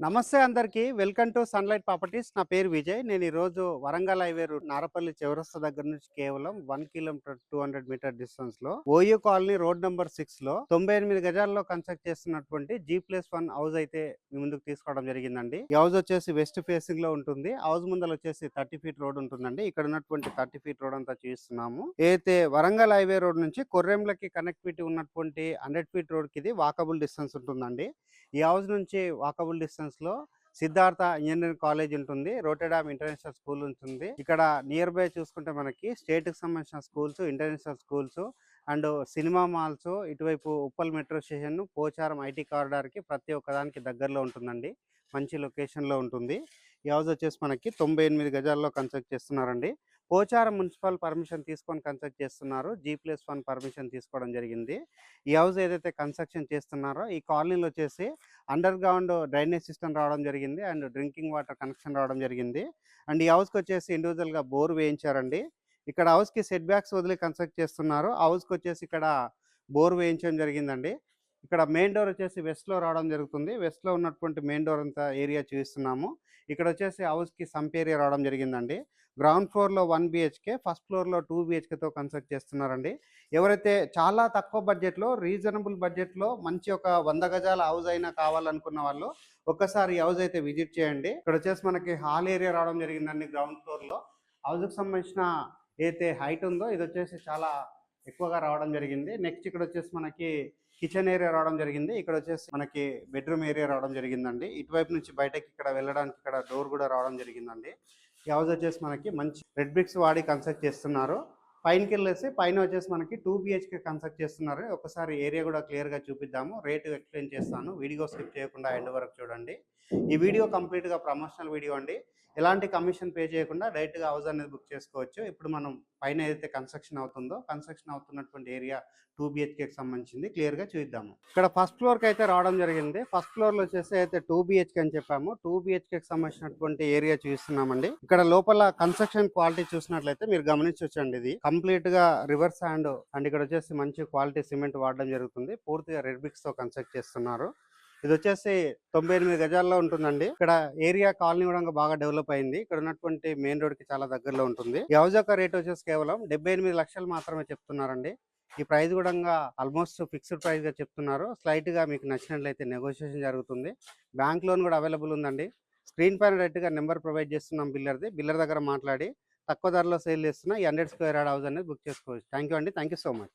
నమస్తే అందరికీ. Welcome to sunlight properties. నా పేరు విజయ్. నేను ఈరోజు వరంగల్ హైవే రూట్ నారపల్లి చౌరస్తా దగ్గర నుంచి కేవలం 1 కిలోమీటర్ 200 మీటర్ డిస్టెన్స్‌లో ఓయూ కాలనీ రోడ్ నంబర్ 6లో 98 గజాల్లో కన్స్ట్రక్ట్ చేస్తున్నటువంటి G+1 హౌస్ అయితే మీ ముందుకు తీసుకోవడం జరిగిందండి. ఈ హౌస్ వచ్చేసి వెస్ట్ ఫేసింగ్‌లో ఉంటుంది. హౌస్ ముందల వచ్చేసి 30 ఫీట్ రోడ్ ఉంటుందండి. ఇక్కడ ఉన్నటువంటి 30 ఫీట్ రోడ్ అంతా చూస్తున్నాము. ఏదైతే వరంగల్ హైవే రోడ్ నుంచి కొర్రెంలకి కనెక్టివిటీ ఉన్నటువంటి 100 ఫీట్ రోడ్‌కి ఇది వాకబుల్ డిస్టెన్స్ ఉంటుందండి. ఈ హౌస్ నుంచి వాకబుల్ డిస్టెన్స్ లో సిద్ధార్థ ఇంజనీరింగ్ కాలేజ్ ఉంటుంది, రోటెడామ్ ఇంటర్నేషనల్ స్కూల్ ఉంటుంది. ఇక్కడ నియర్ బై చూసుకుంటే మనకి స్టేట్ కి సంబంధించిన schools, international schools and cinema malls, ఇటువైపు Uppal metro station, Pocharam IT corridor కి ప్రతి ఒక్కదానికి దగ్గరలో ఉంటుందండి. మంచి లొకేషన్ లో ఉంటుంది. ఈ హౌస్ వచ్చేసి మనకి 98 గజాల్లో కన్స్ట్రక్ట్ చేస్తున్నారండి. పోచారం మున్సిపల్ పర్మిషన్ తీసుకొని కన్స్ట్రక్ట్ చేస్తున్నారు. G+1 పర్మిషన్ తీసుకోవడం జరిగింది. ఈ హౌస్ ఏదైతే కన్స్ట్రక్షన్ చేస్తున్నారో ఈ కాలనీలో వచ్చేసి అండర్ గ్రౌండ్ డ్రైనేజ్ సిస్టమ్ రావడం జరిగింది అండ్ డ్రింకింగ్ వాటర్ కనెక్షన్ రావడం జరిగింది. అండ్ ఈ హౌస్కి వచ్చేసి ఇండివిజువల్గా బోర్ వేయించారండి. ఇక్కడ హౌస్కి సెట్ బ్యాక్స్ వదిలి కన్స్ట్రక్ట్ చేస్తున్నారు. హౌస్కి వచ్చేసి ఇక్కడ బోర్ వేయించడం జరిగిందండి. ఇక్కడ మెయిన్ డోర్ వచ్చేసి వెస్ట్లో రావడం జరుగుతుంది. వెస్ట్లో ఉన్నటువంటి మెయిన్ డోర్ అంతా ఏరియా చూపిస్తున్నాము. ఇక్కడ వచ్చేసి హౌస్కి సంప్ ఏరియా రావడం జరిగిందండి. గ్రౌండ్ ఫ్లోర్లో 1 బిహెచ్కే, ఫస్ట్ ఫ్లోర్లో 2 బిహెచ్కేతో కన్స్ట్రక్ట్ చేస్తున్నారండి. ఎవరైతే చాలా తక్కువ బడ్జెట్లో, రీజనబుల్ బడ్జెట్లో మంచి ఒక 100 గజాల హౌస్ అయినా కావాలనుకున్న వాళ్ళు ఒక్కసారి ఈ హౌస్ అయితే విజిట్ చేయండి. ఇక్కడ వచ్చేసి మనకి హాల్ ఏరియా రావడం జరిగిందండి. గ్రౌండ్ ఫ్లోర్లో హౌస్కి సంబంధించిన ఏదైతే హైట్ ఉందో ఇది వచ్చేసి చాలా ఎక్కువగా రావడం జరిగింది. నెక్స్ట్ ఇక్కడ వచ్చేసి మనకి కిచెన్ ఏరియా రావడం జరిగింది. ఇక్కడ వచ్చేసి మనకి బెడ్రూమ్ ఏరియా రావడం జరిగిందండి. ఇటువైపు నుంచి బయటకి ఇక్కడ వెళ్ళడానికి ఇక్కడ డోర్ కూడా రావడం జరిగిందండి. ఈ హౌస్ వచ్చేసి మనకి మంచి రెడ్ బ్రిక్స్ వాడి కన్స్ట్రక్ట్ చేస్తున్నారు. పైనకి వెళ్ళేసి పైన వచ్చేసి మనకి 2 బిహెచ్కే కన్స్ట్రక్ట్ చేస్తున్నారు. ఒకసారి ఏరియా కూడా క్లియర్గా చూపిద్దాము. రేటు ఎక్స్ప్లెయిన్ చేస్తాను. వీడియో స్కిప్ చేయకుండా ఎండ్ వరకు చూడండి. ఈ వీడియో కంప్లీట్గా ప్రమోషనల్ వీడియో అండి. ఎలాంటి కమిషన్ పే చేయకుండా డైరెక్ట్గా హౌస్ అనేది బుక్ చేసుకోవచ్చు. ఇప్పుడు మనం పైన ఏదైతే కన్స్ట్రక్షన్ అవుతుందో కన్స్ట్రక్షన్ అవుతున్నటువంటి ఏరియా 2 బిహెచ్కేకి సంబంధించింది క్లియర్గా చూద్దాము. ఇక్కడ ఫస్ట్ ఫ్లోర్కి అయితే రావడం జరిగింది. ఫస్ట్ ఫ్లోర్లో వచ్చేసి అయితే 2 బిహెచ్కే అని చెప్పాము. 2 బిహెచ్కేకి సంబంధించినటువంటి ఏరియా చూస్తున్నామండి. ఇక్కడ లోపల కన్స్ట్రక్షన్ క్వాలిటీ చూసినట్లయితే మీరు గమనించవచ్చండి. ఇది కంప్లీట్ గా రివర్స్ హ్యాండ్ అండ్ ఇక్కడ వచ్చేసి మంచి క్వాలిటీ సిమెంట్ వాడడం జరుగుతుంది. పూర్తిగా రెడ్ బ్రిక్స్ తో కన్స్ట్రక్ట్ చేస్తున్నారు. ఇది వచ్చేసి 98 గజాల్లో ఉంటుందండి. ఇక్కడ ఏరియా కాలనీ కూడా బాగా డెవలప్ అయింది. ఇక్కడ ఉన్నటువంటి మెయిన్ రోడ్ కి చాలా దగ్గరలో ఉంటుంది. ఈ హౌస్ యొక్క రేట్ వచ్చేసి కేవలం 78 లక్షలు మాత్రమే చెప్తున్నారండి. ఈ ప్రైస్ కూడా ఆల్మోస్ట్ ఫిక్స్డ్ ప్రైస్ గా చెప్తున్నారు. స్లైట్ గా మీకు నచ్చినట్లయితే నెగోషియేషన్ జరుగుతుంది. బ్యాంక్ లోన్ కూడా అవైలబుల్ ఉందండి. స్క్రీన్ పైన డైరెక్ట్ గా నెంబర్ ప్రొవైడ్ చేస్తున్నాం బిల్లర్ది. బిల్లర్ దగ్గర మాట్లాడి తక్కువ ధరలో సేల్ చేస్తున్నా ఈ 100 స్క్వేర్ యార్డ్ హౌస్ అనేది బుక్ చేసుకోవచ్చు. థ్యాంక్ యూ అండి. Thank you so much.